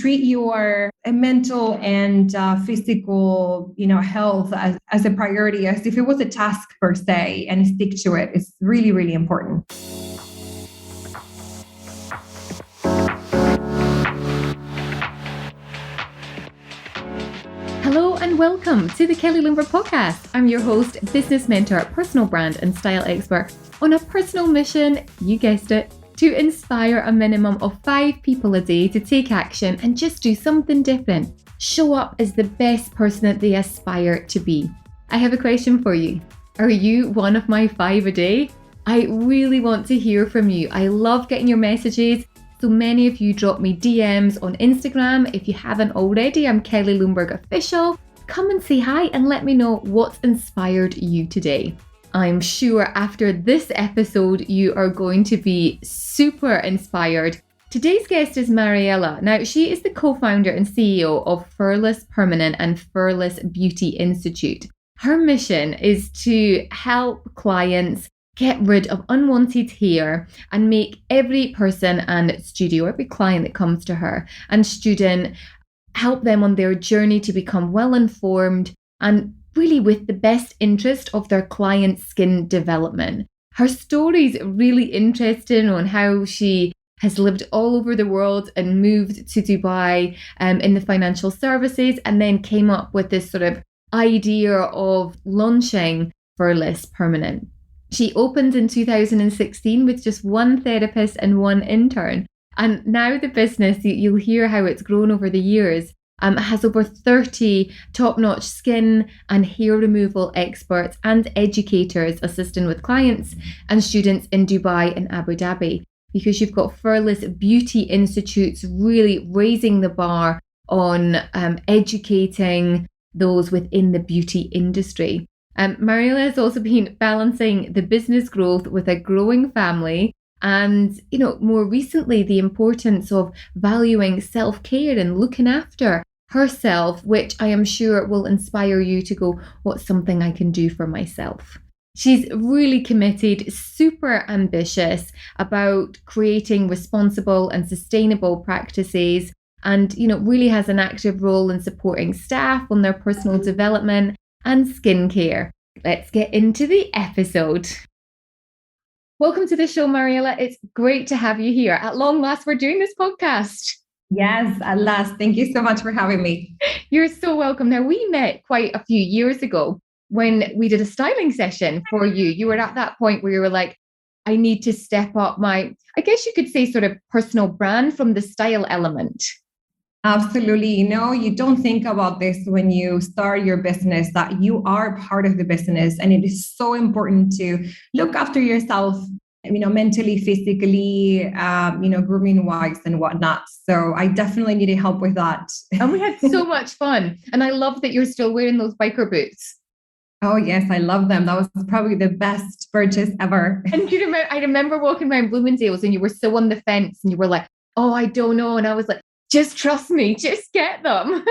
treat your mental and physical, health as a priority, as if it was a task per se, and stick to it is really, really important. Hello and welcome to the Kelly Lumber Podcast. I'm your host, business mentor, personal brand and style expert on a personal mission, you guessed it, to inspire a minimum of 5 people a day to take action and just do something different. Show up as the best person that they aspire to be. I have a question for you. Are you one of my 5 a day? I really want to hear from you. I love getting your messages. So many of you drop me DMs on Instagram. If you haven't already, I'm Kelly Lumberg Official. Come and say hi and let me know what's inspired you today. I'm sure after this episode, you are going to be super inspired. Today's guest is Mariela. Now, she is the co-founder and CEO of Furless Permanent and Furless Beauty Institute. Her mission is to help clients get rid of unwanted hair and make every person and studio, every client that comes to her and student, help them on their journey to become well-informed and really with the best interest of their client's skin development. Her story is really interesting on how she has lived all over the world and moved to Dubai in the financial services, and then came up with this sort of idea of launching Furless Permanent. She opened in 2016 with just one therapist and one intern. And now the business, you'll hear how it's grown over the years, has over 30 top-notch skin and hair removal experts and educators assisting with clients and students in Dubai and Abu Dhabi. Because you've got Furless Beauty Institutes really raising the bar on educating those within the beauty industry. Mariela has also been balancing the business growth with a growing family and, more recently, the importance of valuing self-care and looking after herself, which I am sure will inspire you to go, what's something I can do for myself? She's really committed, super ambitious about creating responsible and sustainable practices and, really has an active role in supporting staff on their personal development and skincare. Let's get into the episode. Welcome to the show, Mariela. It's great to have you here. At long last, we're doing this podcast. Yes, at last. Thank you so much for having me. You're so welcome. Now, we met quite a few years ago when we did a styling session for you. You were at that point where you were like, I need to step up my, I guess you could say, sort of personal brand from the style element. Absolutely. You don't think about this when you start your business, that you are part of the business. And it is so important to look after yourself, mentally, physically, grooming wise and whatnot. So I definitely needed help with that. And we had so much fun. And I love that you're still wearing those biker boots. Oh, yes, I love them. That was probably the best purchase ever. And I remember walking around Bloomingdale's and you were so on the fence and you were like, oh, I don't know. And I was like, just trust me, just get them.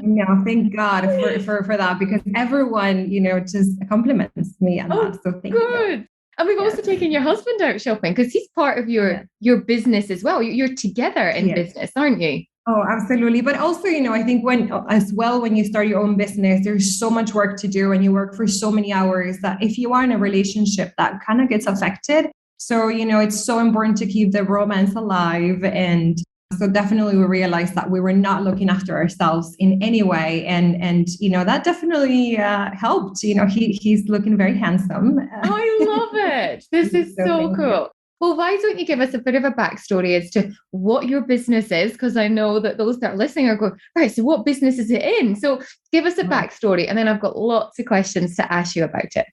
No, thank God for that, because everyone, just compliments me on that. So thank you. And we've also taken your husband out shopping because he's part of your business as well. You're together in business, aren't you? Oh, absolutely. But also, I think when you start your own business, there's so much work to do and you work for so many hours that if you are in a relationship, that kind of gets affected. So, it's so important to keep the romance alive. And so definitely we realized that we were not looking after ourselves in any way. And that definitely helped. He's looking very handsome. I love it. This is so cool. Well, why don't you give us a bit of a backstory as to what your business is? Because I know that those that are listening are going, right, so what business is it in? So give us a backstory. And then I've got lots of questions to ask you about it.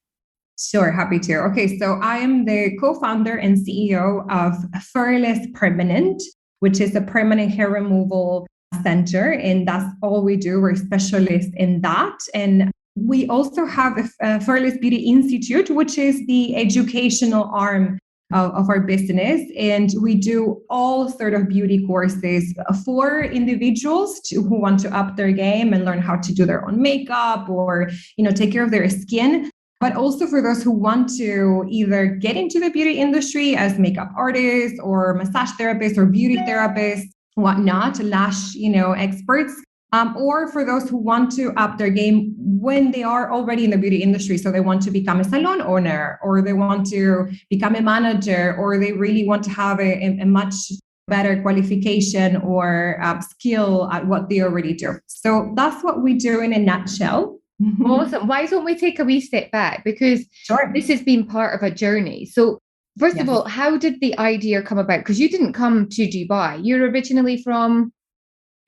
Sure, happy to. Okay, so I am the co-founder and CEO of Furless Permanent, which is a permanent hair removal center. And that's all we do. We're specialists in that. And we also have a Furless Beauty Institute, which is the educational arm of our business. And we do all sort of beauty courses for individuals who want to up their game and learn how to do their own makeup or, take care of their skin. But also for those who want to either get into the beauty industry as makeup artists or massage therapists or beauty therapists, whatnot, lash, experts, or for those who want to up their game when they are already in the beauty industry. So they want to become a salon owner, or they want to become a manager, or they really want to have a much better qualification or skill at what they already do. So that's what we do in a nutshell. Awesome. Why don't we take a wee step back? Because Sure. This has been part of a journey. So first Yes. of all, how did the idea come about? Because you didn't come to Dubai. You're originally from...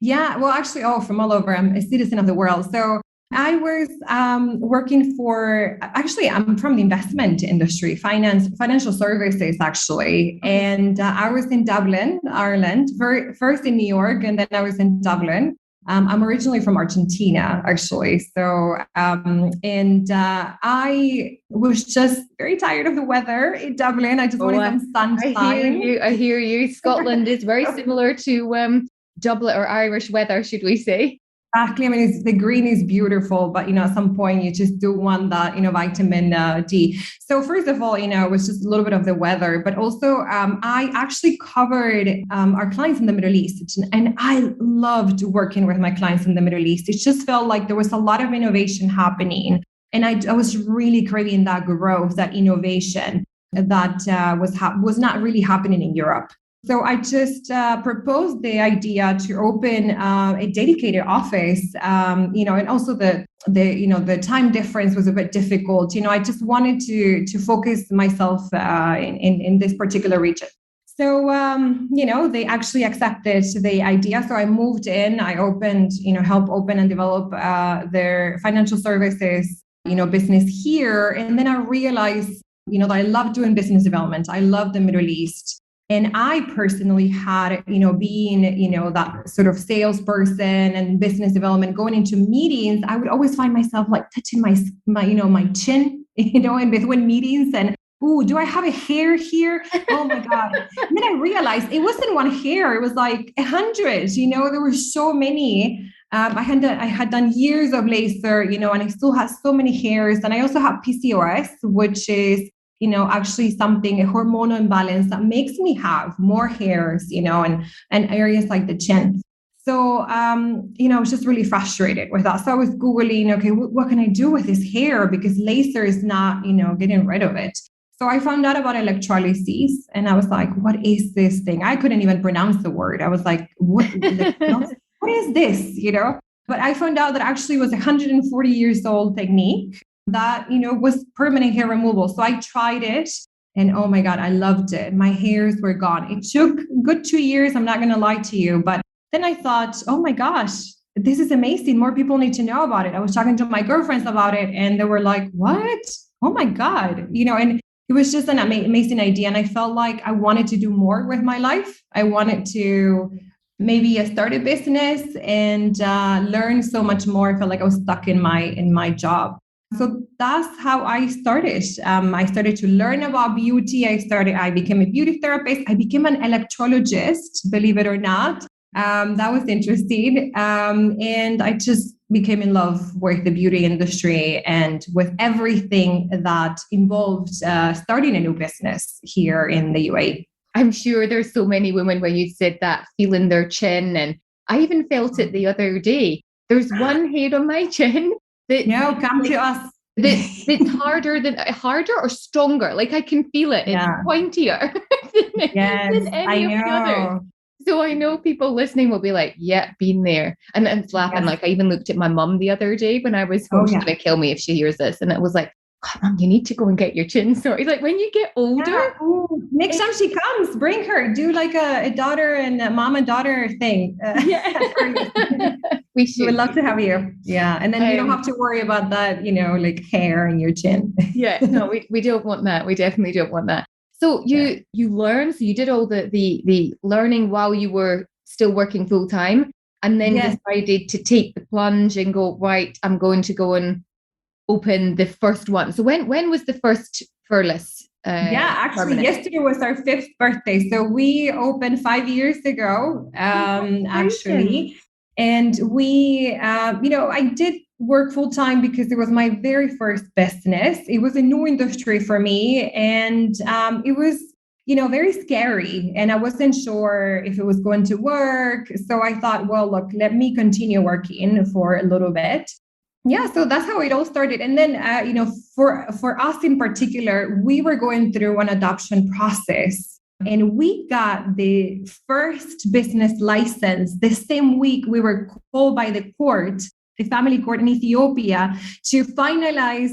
Yeah, well, actually, from all over. I'm a citizen of the world. So I was working I'm from the investment industry, financial services, actually. And I was in Dublin, Ireland, first in New York, and then I was in Dublin. I'm originally from Argentina, actually. So, I was just very tired of the weather in Dublin. I just wanted some sunshine. I hear you. Scotland is very similar to Dublin, or Irish weather, should we say? Exactly. I mean, the green is beautiful, but, at some point you just do want that, vitamin D. So first of all, it was just a little bit of the weather, but also I actually covered our clients in the Middle East, and I loved working with my clients in the Middle East. It just felt like there was a lot of innovation happening. And I was really craving that growth, that innovation that was not really happening in Europe. So I just proposed the idea to open a dedicated office, and also the time difference was a bit difficult. I just wanted to focus myself in this particular region. So, they actually accepted the idea. So I moved in, I opened, helped open and develop their financial services, business here. And then I realized, that I love doing business development. I love the Middle East. And I personally had, being, that sort of salesperson and business development, going into meetings, I would always find myself like touching my chin, in between meetings, and, ooh, do I have a hair here? Oh my God. And then I realized it wasn't one hair. It was like 100, there were so many. I had done years of laser, and I still had so many hairs. And I also have PCOS, which is, actually something, a hormonal imbalance that makes me have more hairs, and areas like the chin. So, I was just really frustrated with that. So I was Googling, okay, what can I do with this hair? Because laser is not, getting rid of it. So I found out about electrolysis, and I was like, what is this thing? I couldn't even pronounce the word. I was like, what is this, But I found out that actually it was a 140 years old technique that, was permanent hair removal. So I tried it, and oh my God, I loved it. My hairs were gone. It took a good 2 years. I'm not going to lie to you. But then I thought, oh my gosh, this is amazing. More people need to know about it. I was talking to my girlfriends about it, and they were like, what? Oh my God. And it was just an amazing idea. And I felt like I wanted to do more with my life. I wanted to maybe start a business and learn so much more. I felt like I was stuck in my job. So that's how I started. I started to learn about beauty. I became a beauty therapist. I became an electrologist, believe it or not. That was interesting. And I just became in love with the beauty industry and with everything that involved starting a new business here in the UAE. I'm sure there's so many women where you said that, feeling their chin. And I even felt it the other day. There's one hair on my chin. Come to us. It's harder or stronger. Like I can feel it. It's pointier than any of the others. So I know people listening will be like, yeah, been there. And laughing. Yes. Like I even looked at my mum the other day when I was she's going to kill me if she hears this. And it was like, God, Mum, you need to go and get your chin sorted. Like when you get older. Next time she comes, bring her. Do like a daughter and a mom and daughter thing. We would love to have you. Yeah. And then you don't have to worry about that, like hair in your chin. No, we don't want that. We definitely don't want that. So you learned, so you did all the learning while you were still working full time, and then decided to take the plunge and go, right, I'm going to go and open the first one. So when was the first Furless? Actually, yesterday was our 5th birthday. So we opened 5 years ago, actually. And we, I did work full time because it was my very first business. It was a new industry for me. And it was very scary. And I wasn't sure if it was going to work. So I thought, well, look, let me continue working for a little bit. Yeah, so that's how it all started. And then, for us in particular, we were going through an adoption process. And we got the first business license the same week we were called by the court, the family court in Ethiopia, to finalize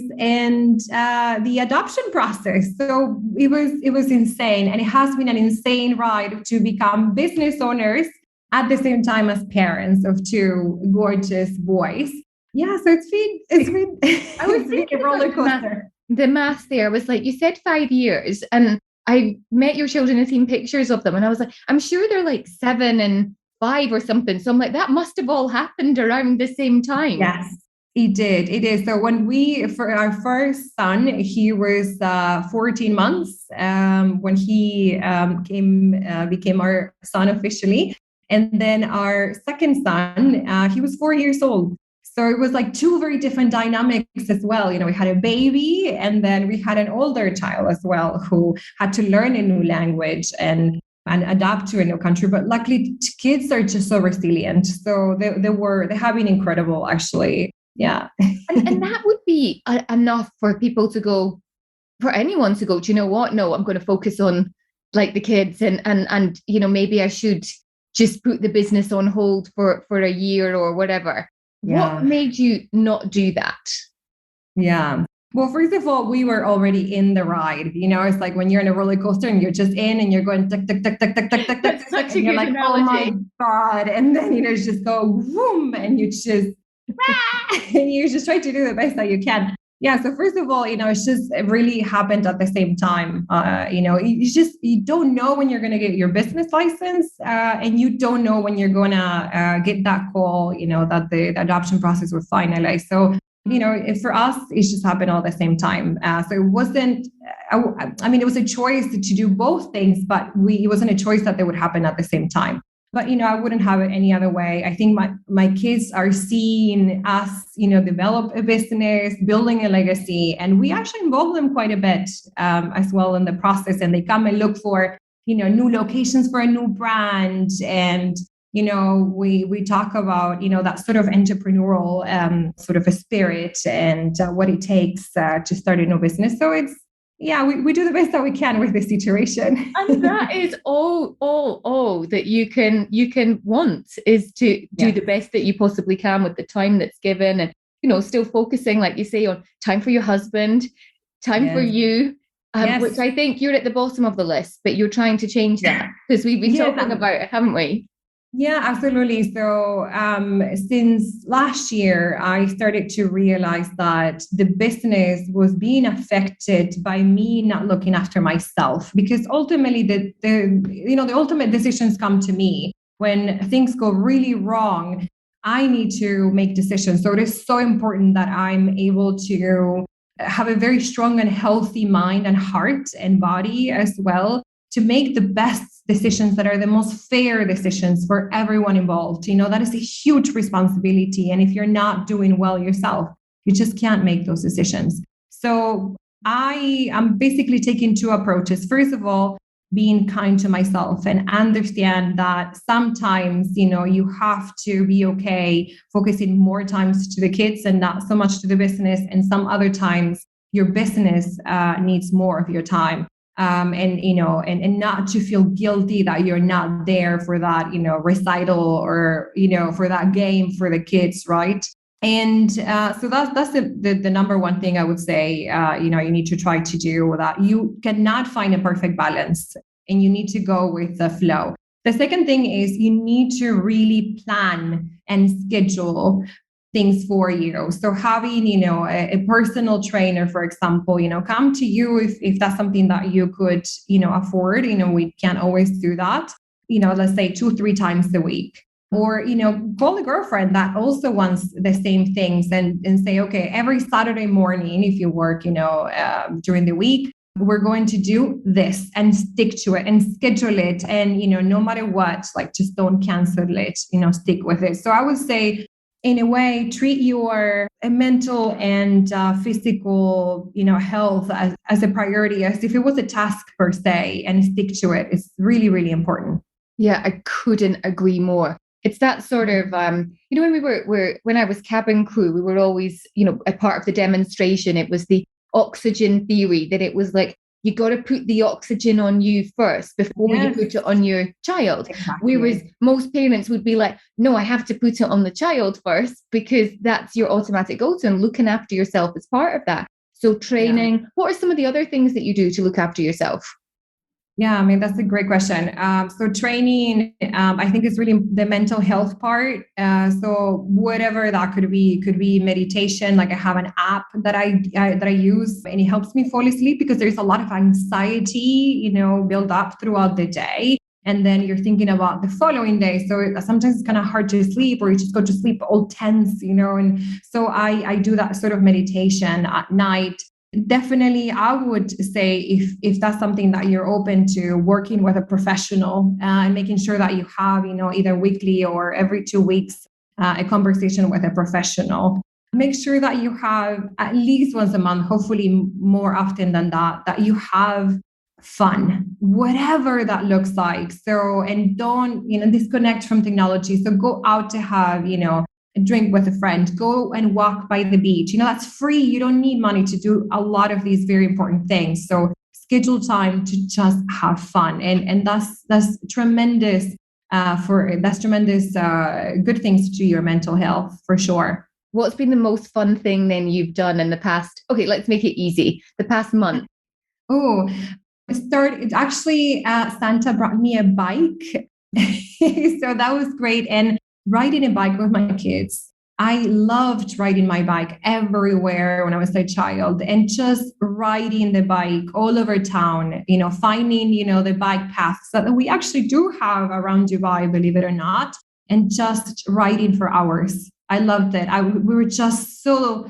the adoption process. So it was insane. And it has been an insane ride to become business owners at the same time as parents of two gorgeous boys. Yeah, so it's been I was thinking a roller coaster. The math there was like, you said 5 years, and I met your children and seen pictures of them, and I was like, I'm sure they're like 7 and 5 or something. So I'm like, that must have all happened around the same time. Yes, it did. It is. So for our first son, he was 14 months when he became our son officially. And then our second son, he was 4 years old. So it was like two very different dynamics as well. We had a baby, and then we had an older child as well who had to learn a new language and adapt to a new country. But luckily, kids are just so resilient. So they have been incredible, actually. Yeah. and that would be enough for people to go, for anyone to go, do you know what? No, I'm going to focus on like the kids and maybe I should just put the business on hold for a year or whatever. Yeah. What made you not do that? Yeah. Well, first of all, we were already in the ride. It's like when you're in a roller coaster and you're just in and you're going tick, tick, tick, tick, tick, tick, tick, tick, and you're like, analogy. Oh my God. And then, just go boom, and you just, and you just try to do the best that you can. Yeah. So first of all, it really happened at the same time. You don't know when you're going to get your business license, and you don't know when you're going to get that call, that the adoption process will finalize. So, for us, it just happened all at the same time. So it wasn't, it was a choice to do both things, but it wasn't a choice that they would happen at the same time. But, I wouldn't have it any other way. I think my kids are seeing us, develop a business, building a legacy, and we actually involve them quite a bit as well in the process. And they come and look for, new locations for a new brand. And, we talk about, that sort of entrepreneurial sort of a spirit and what it takes to start a new business. So we do the best that we can with this situation. And that is all that you can want, is to do the best that you possibly can with the time that's given, and, still focusing, like you say, on time for your husband, time for you, which I think you're at the bottom of the list, but you're trying to change that, because we've been talking about it, haven't we? Yeah, absolutely. So since last year, I started to realize that the business was being affected by me not looking after myself, because ultimately the ultimate decisions come to me. When things go really wrong, I need to make decisions. So it is so important that I'm able to have a very strong and healthy mind and heart and body as well, to make the best decisions that are the most fair decisions for everyone involved. That is a huge responsibility. And if you're not doing well yourself, you just can't make those decisions. So I am basically taking two approaches. First of all, being kind to myself and understand that sometimes, you have to be okay focusing more times to the kids and not so much to the business. And some other times your business needs more of your time. And not to feel guilty that you're not there for that, recital or, for that game for the kids, right? And so that's the number one thing I would say, you need to try to do, that you cannot find a perfect balance and you need to go with the flow. The second thing is you need to really plan and schedule things for you. So having, a personal trainer, for example, come to you if that's something that you could, afford. We can't always do that, let's say 2-3 times a week. Or, call a girlfriend that also wants the same things and say, okay, every Saturday morning, if you work, during the week, we're going to do this and stick to it and schedule it. And, no matter what, like, just don't cancel it, stick with it. So I would say in a way, treat your mental and physical, health as a priority, as if it was a task per se, and stick to it. It's really, really important. Yeah, I couldn't agree more. It's that sort of, when when I was cabin crew, we were always, a part of the demonstration. It was the oxygen theory, that it was like, you got to put the oxygen on you first before you put it on your child. Exactly. Whereas most parents would be like, no, I have to put it on the child first, because that's your automatic go-to, and looking after yourself is part of that. So training, what are some of the other things that you do to look after yourself? Yeah, I mean, that's a great question. So training, I think is really the mental health part. So whatever that could be meditation. Like I have an app that I use, and it helps me fall asleep, because there's a lot of anxiety, build up throughout the day. And then you're thinking about the following day. So sometimes it's kind of hard to sleep, or you just go to sleep all tense, and so I do that sort of meditation at night. Definitely, I would say if that's something that you're open to, working with a professional and making sure that you have, either weekly or every 2 weeks, a conversation with a professional. Make sure that you have at least once a month, hopefully more often than that you have fun, whatever that looks like. So, and don't, disconnect from technology. So go out to have, a drink with a friend, go and walk by the beach. That's free. You don't need money to do a lot of these very important things. So schedule time to just have fun. And that's tremendous good things to your mental health, for sure. What's been the most fun thing then you've done in the past? Okay, let's make it easy. The past month. Oh, it's actually Santa brought me a bike. So that was great. And riding a bike with my kids. I loved riding my bike everywhere when I was a child, and just riding the bike all over town, finding, the bike paths that we actually do have around Dubai, believe it or not, and just riding for hours. I loved it. We were just so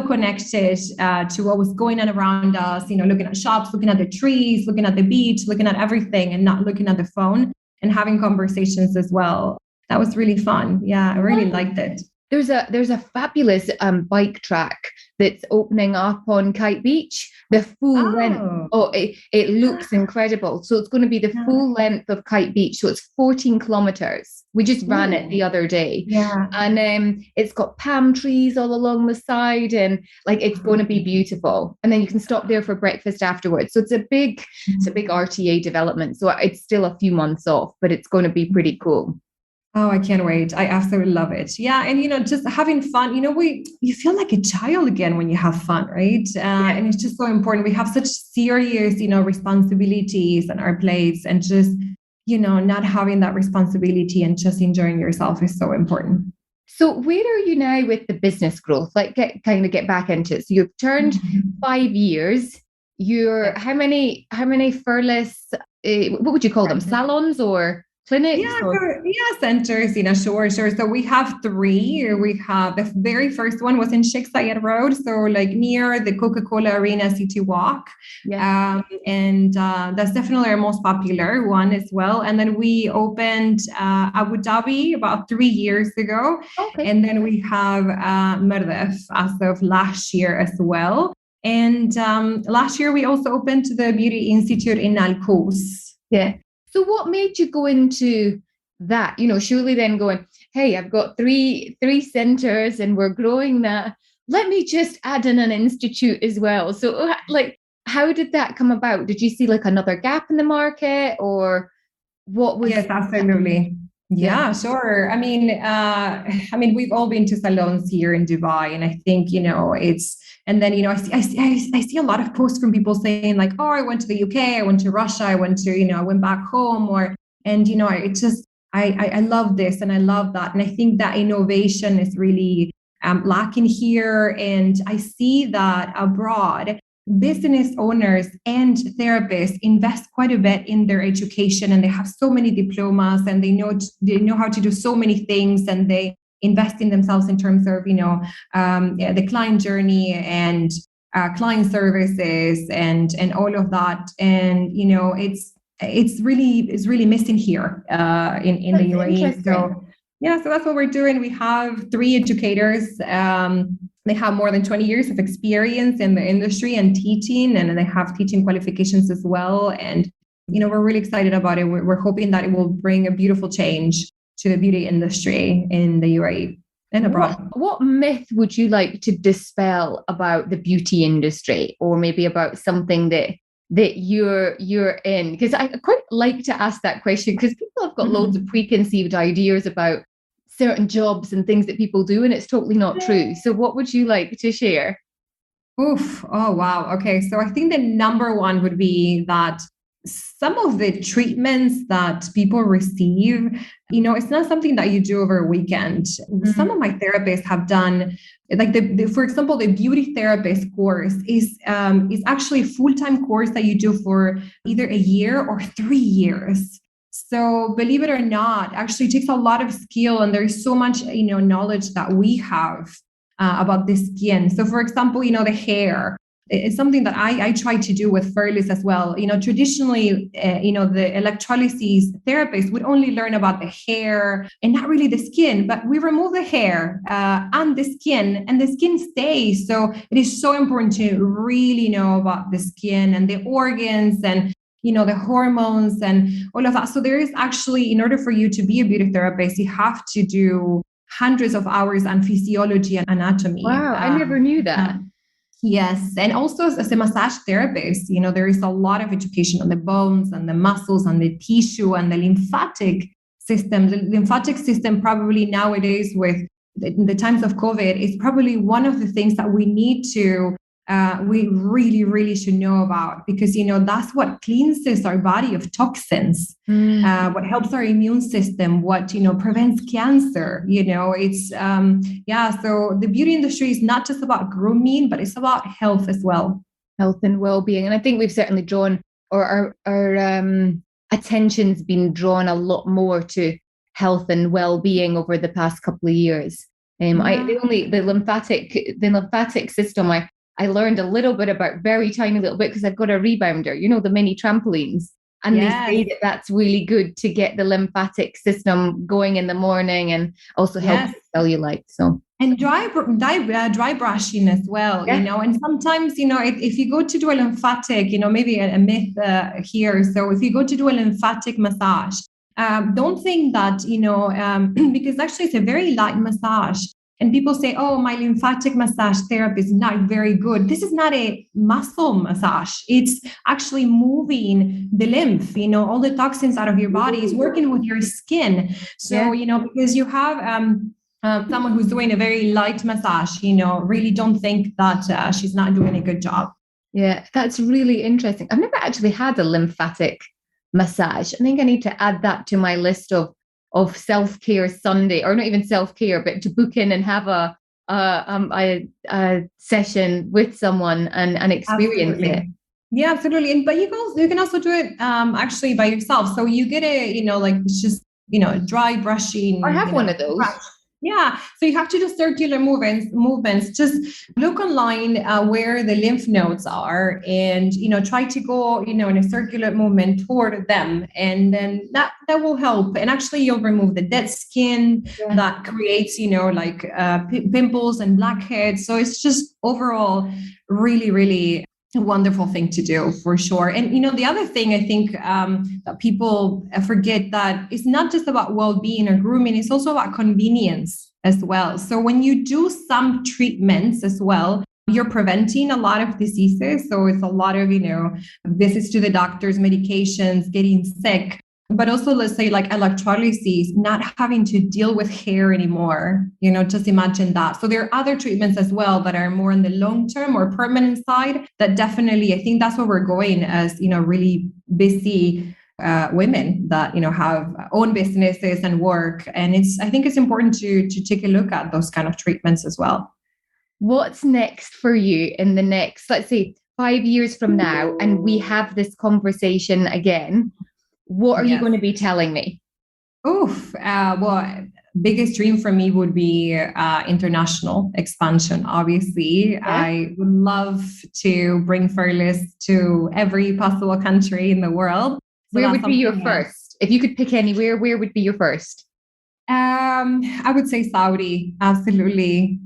connected to what was going on around us, looking at shops, looking at the trees, looking at the beach, looking at everything, and not looking at the phone, and having conversations as well. That was really fun. Yeah, I really liked it. There's a fabulous bike track that's opening up on Kite Beach. The full length. Oh, it looks incredible. So it's going to be the full length of Kite Beach. So it's 14 kilometers. We just ran it the other day. Yeah. And it's got palm trees all along the side, and it's going to be beautiful. And then you can stop there for breakfast afterwards. So it's a big RTA development. So it's still a few months off, but it's going to be pretty cool. Oh, I can't wait. I absolutely love it. Yeah. And, just having fun, you feel like a child again when you have fun, right? And it's just so important. We have such serious, responsibilities on our plates, and just, not having that responsibility and just enjoying yourself is so important. So where are you now with the business growth? Get back into it. So you've turned 5 years. How many Furless, what would you call them? Salons or clinics? Centers, sure. So we have 3. We have the very first one was in Sheikh Zayed Road, so near the Coca-Cola Arena City Walk. And that's definitely our most popular one as well. And then we opened Abu Dhabi about 3 years ago. Okay. And then we have Mardef as of last year as well. And last year we also opened the Beauty Institute in Al Quoz. Yeah. So what made you go into that? Surely then going, hey, I've got three centers and we're growing that. Let me just add in an institute as well. So how did that come about? Did you see another gap in the market, or what was? Yes, absolutely. Yeah, sure. I mean, we've all been to salons here in Dubai, and I think, it's, and then, I see a lot of posts from people saying oh, I went to the UK, I went to Russia, I went back home, I love this and I love that. And I think that innovation is really lacking here. And I see that abroad, business owners and therapists invest quite a bit in their education, and they have so many diplomas, and they know how to do so many things, and they invest in themselves in terms of the client journey and client services and all of that. And it's really missing here in the UAE. So Yeah, so that's what we're doing. We have three educators. They have more than 20 years of experience in the industry and teaching, and they have teaching qualifications as well. And, we're really excited about it. We're hoping that it will bring a beautiful change to the beauty industry in the UAE and abroad. What myth would you like to dispel about the beauty industry, or maybe about something that you're in? Because I quite like to ask that question, because people have got loads of preconceived ideas about certain jobs and things that people do, and it's totally not true. So what would you like to share? Oof. Oh, wow. Okay. So I think the number one would be that some of the treatments that people receive, it's not something that you do over a weekend. Some of my therapists have done, like for example, the beauty therapist course is actually a full-time course that you do for either a year or 3 years. So believe it or not, actually it takes a lot of skill, and there's so much, knowledge that we have about the skin. So for example, the hair. It's something that I try to do with Furless as well. Traditionally, the electrolysis therapist would only learn about the hair and not really the skin, but we remove the hair and the skin stays. So it is so important to really know about the skin and the organs and, the hormones and all of that. So there is actually, in order for you to be a beauty therapist, you have to do hundreds of hours on physiology and anatomy. Wow, I never knew that. Yes. And also as a massage therapist, there is a lot of education on the bones and the muscles and the tissue and the lymphatic system. The lymphatic system probably nowadays with the times of COVID is probably one of the things that we need to, we really, really should know about, because, that's what cleanses our body of toxins, what helps our immune system, what, prevents cancer, it's, so the beauty industry is not just about grooming, but it's about health as well. Health and well-being. And I think we've certainly drawn, or our attention's been drawn a lot more to health and well-being over the past couple of years. The lymphatic system, I learned a little bit about, very tiny little bit, because I've got a rebounder, the mini trampolines. And they say that that's really good to get the lymphatic system going in the morning, and also helps with cellulite. So, and dry brushing as well, and sometimes, if you go to do a lymphatic, maybe a myth here. So if you go to do a lymphatic massage, don't think that, because actually it's a very light massage. And people say, oh, my lymphatic massage therapy is not very good. This is not a muscle massage. It's actually moving the lymph, all the toxins out of your body. Is working with your skin. So, because you have someone who's doing a very light massage, really don't think that she's not doing a good job. Yeah, that's really interesting. I've never actually had a lymphatic massage. I think I need to add that to my list of self-care Sunday, or not even self-care, but to book in and have a session with someone and experience it. Yeah, absolutely. But you can also do it actually by yourself. So you get dry brushing. I have one of those. Yeah. So you have to do circular movements. Just look online where the lymph nodes are, and, try to go, in a circular movement toward them. And then that will help. And actually you'll remove the dead skin that creates, pimples and blackheads. So it's just overall really, really a wonderful thing to do, for sure. And, the other thing I think that people forget, that it's not just about well-being or grooming, it's also about convenience as well. So when you do some treatments as well, you're preventing a lot of diseases. So it's a lot of, visits to the doctors, medications, getting sick. But also, let's say like electrolysis, not having to deal with hair anymore, just imagine that. So there are other treatments as well that are more on the long-term or permanent side that definitely, I think that's where we're going as, really busy women that, have own businesses and work. And I think it's important to take a look at those kind of treatments as well. What's next for you in the next, let's say 5 years from now, and we have this conversation again? What are you going to be telling me? Biggest dream for me would be international expansion. Obviously, I would love to bring Furless to every possible country in the world. So where would be your first? If you could pick anywhere, where would be your first? I would say Saudi, absolutely,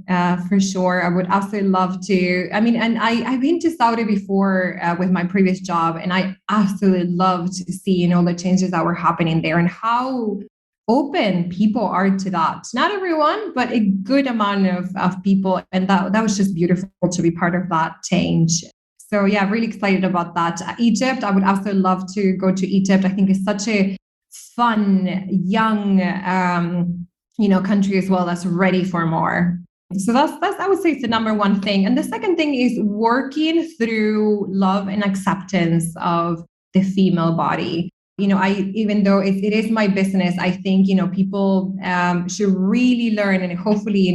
for sure. I would absolutely love to. I mean, and I've been to Saudi before with my previous job, and I absolutely loved seeing all the changes that were happening there and how open people are to that. Not everyone, but a good amount of people, and that was just beautiful to be part of that change. So yeah, really excited about that. Egypt, I would absolutely love to go to Egypt. I think it's such a fun, young, country as well that's ready for more. So that's I would say it's the number one thing. And the second thing is working through love and acceptance of the female body. Even though it is my business, I think, people should really learn, and hopefully,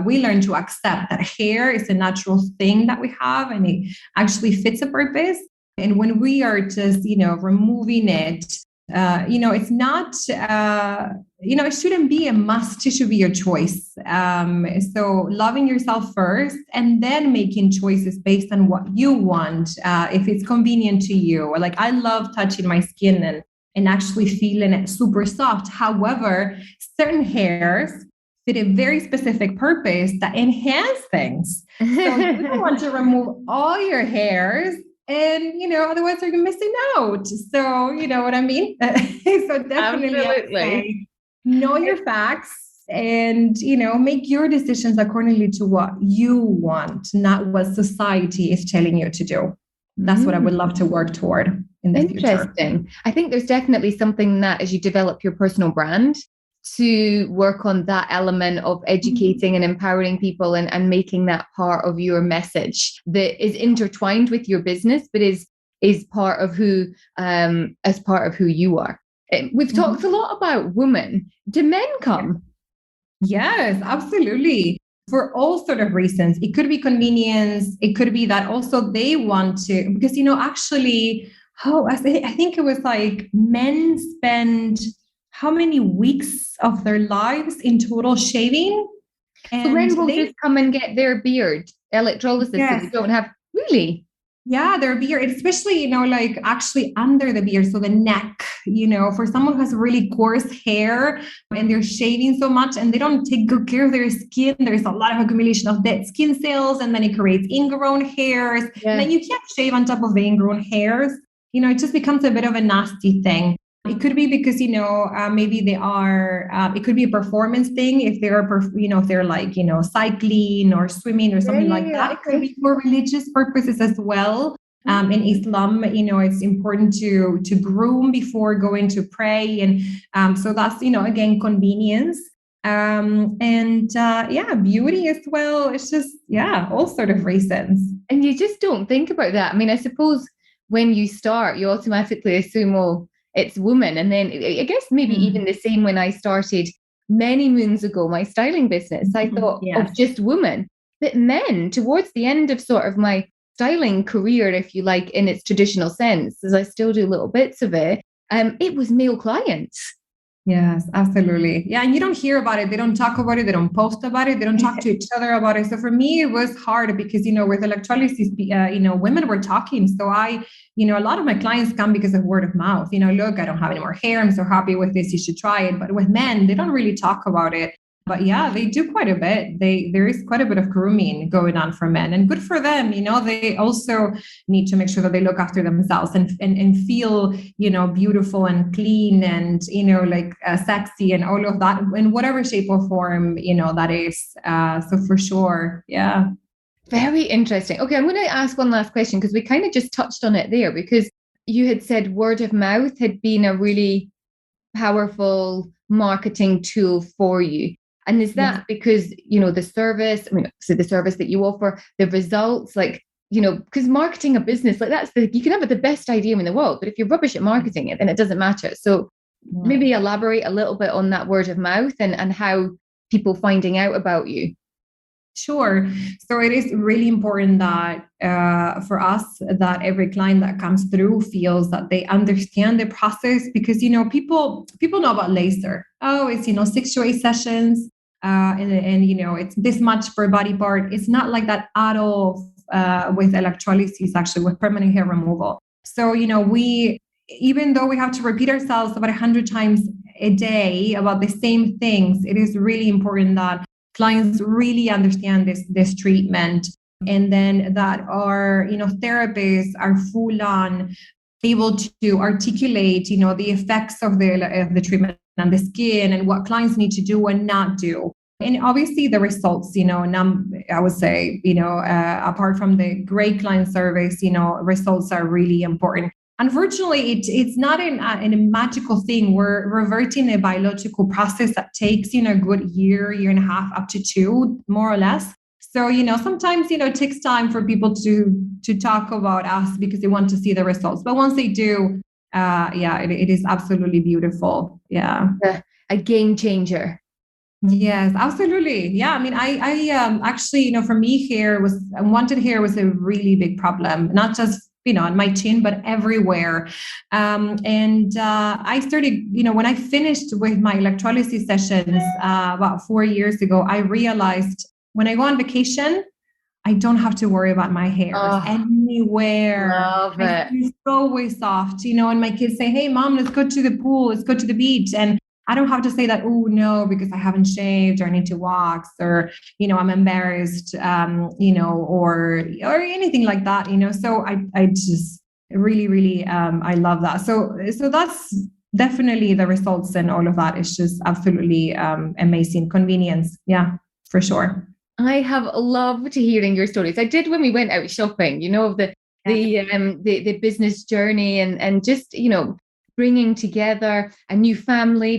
we learn to accept that hair is a natural thing that we have and it actually fits a purpose. And when we are just, removing it, it's not, it shouldn't be a must. It should be your choice. So loving yourself first and then making choices based on what you want. If it's convenient to you, like I love touching my skin and actually feeling it super soft. However, certain hairs fit a very specific purpose that enhance things. So you don't want to remove all your hairs. And, otherwise you're missing out. So, you know what I mean? So definitely know your facts and, make your decisions accordingly to what you want, not what society is telling you to do. That's what I would love to work toward in the future. Interesting. I think there's definitely something that as you develop your personal brand, to work on that element of educating and empowering people and making that part of your message that is intertwined with your business, but is part of who, as part of who you are. We've talked a lot about women. Do men come? Yes, absolutely. For all sort of reasons. It could be convenience. It could be that also they want to, because, actually, I think it was like men spend how many weeks of their lives in total shaving? And so men will just come and get their beard electrolysis. Yes. So they don't have, really? Yeah, their beard, especially, like actually under the beard. So the neck, for someone who has really coarse hair and they're shaving so much and they don't take good care of their skin, there's a lot of accumulation of dead skin cells and then it creates ingrown hairs. Yeah. And then you can't shave on top of the ingrown hairs. It just becomes a bit of a nasty thing. It could be because, maybe they are, it could be a performance thing if they're, if they're like, cycling or swimming or something like that. It could be for religious purposes as well. In Islam, it's important to groom before going to pray. And so that's, again, convenience. Beauty as well. It's just, all sort of reasons. And you just don't think about that. I mean, I suppose when you start, you automatically assume, well, it's women. And then I guess maybe even the same when I started many moons ago, my styling business, I thought of just women. But men, towards the end of sort of my styling career, if you like, in its traditional sense, as I still do little bits of it, it was male clients. Yes, absolutely. Yeah. And you don't hear about it. They don't talk about it. They don't post about it. They don't talk to each other about it. So for me, it was hard because, with electrolysis, women were talking. So a lot of my clients come because of word of mouth. Look, I don't have any more hair. I'm so happy with this. You should try it. But with men, they don't really talk about it. But yeah, they do quite a bit. There is quite a bit of grooming going on for men, and good for them. They also need to make sure that they look after themselves and feel, beautiful and clean and, sexy and all of that in whatever shape or form, that is. So for sure. Yeah. Very interesting. Okay. I'm going to ask one last question because we kind of just touched on it there, because you had said word of mouth had been a really powerful marketing tool for you. And is that because, the service, the service that you offer, the results, because marketing a business, you can have the best idea in the world, but if you're rubbish at marketing it, then it doesn't matter. So maybe elaborate a little bit on that word of mouth and how people finding out about you. Sure. So it is really important that for us, that every client that comes through feels that they understand the process, because, people know about laser. Oh, it's, 6 to 8 sessions and it's this much per body part. It's not like that at all with electrolysis, actually, with permanent hair removal. So, even though we have to repeat ourselves about 100 times a day about the same things, it is really important that clients really understand this treatment, and then that our therapists are full on able to articulate the effects of the treatment on the skin and what clients need to do and not do. And obviously the results, I would say, apart from the great client service, results are really important. Unfortunately, it's not a magical thing. We're reverting a biological process that takes, a good year and a half, up to 2, more or less. So, sometimes, it takes time for people to talk about us because they want to see the results. But once they do, it is absolutely beautiful. Yeah. A game changer. Yes, absolutely. Yeah. I mean, I actually, for me, unwanted hair was a really big problem, not just, on my chin, but everywhere. And I started, when I finished with my electrolysis sessions about 4 years ago, I realized when I go on vacation, I don't have to worry about my hair anywhere. Love it. It's always soft, and my kids say, "Hey, Mom, let's go to the pool. Let's go to the beach." And I don't have to say that, "Oh, no, because I haven't shaved or I need to wax or, I'm embarrassed, or anything like that, So I just really, really, I love that. So that's definitely the results, and all of that is just absolutely amazing. Convenience. Yeah, for sure. I have loved hearing your stories. I did when we went out shopping, of the business journey and just, bringing together a new family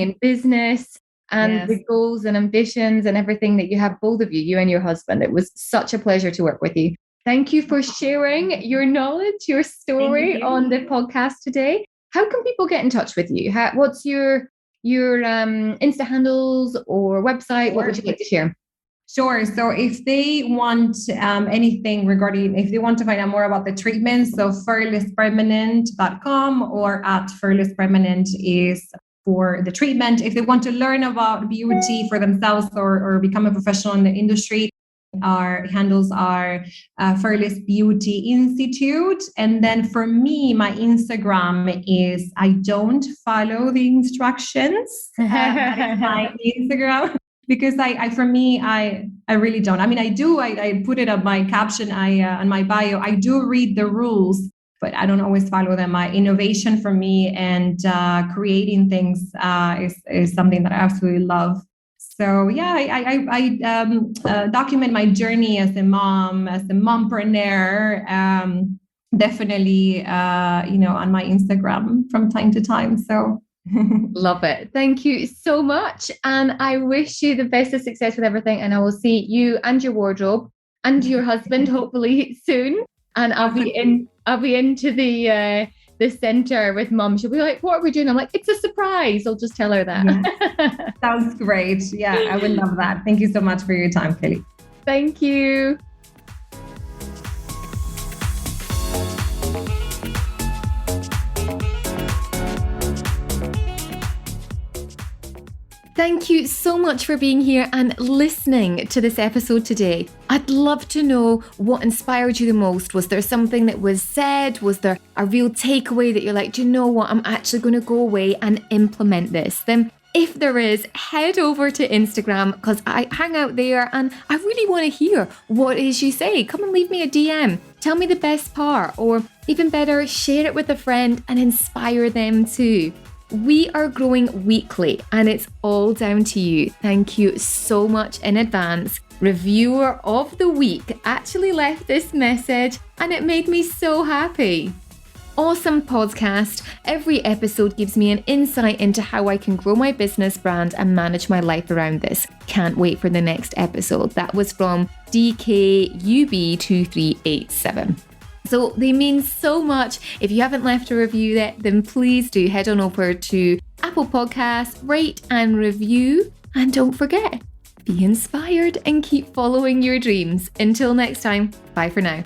in business, and the goals and ambitions and everything that you have, both of you and your husband. It was such a pleasure to work with you. Thank you for sharing your knowledge, your story on the podcast today. How can people get in touch with you? What's your Insta handles or website? What would you like to share? Sure. So if they want anything regarding, if they want to find out more about the treatment, so furlesspermanent.com or at furlesspermanent is for the treatment. If they want to learn about beauty for themselves or become a professional in the industry, our handles are Furless Beauty Institute. And then for me, my Instagram is, I don't follow the instructions. That is my Instagram. Because I really don't. I mean, I do. I put it on my caption. On my bio. I do read the rules, but I don't always follow them. My innovation for me and creating things is something that I absolutely love. So yeah, I document my journey as a mompreneur. Definitely, on my Instagram from time to time. So. Love it. Thank you so much. And I wish you the best of success with everything. And I will see you and your wardrobe and your husband hopefully soon. And I'll be into the center with Mum. She'll be like, "What are we doing?" I'm like, "It's a surprise." I'll just tell her that. Yeah. Sounds great. Yeah, I would love that. Thank you so much for your time, Kelly. Thank you. Thank you so much for being here and listening to this episode today. I'd love to know what inspired you the most. Was there something that was said? Was there a real takeaway that you're like, "Do you know what? I'm actually going to go away and implement this." Then if there is, head over to Instagram because I hang out there and I really want to hear what it is you say. Come and leave me a DM. Tell me the best part, or even better, share it with a friend and inspire them too. We are growing weekly and it's all down to you. Thank you so much in advance. Reviewer of the week actually left this message and it made me so happy. Awesome podcast. Every episode gives me an insight into how I can grow my business brand and manage my life around this. Can't wait for the next episode. That was from DKUB2387. So they mean so much. If you haven't left a review yet, then please do head on over to Apple Podcasts, rate and review. And don't forget, be inspired and keep following your dreams. Until next time, bye for now.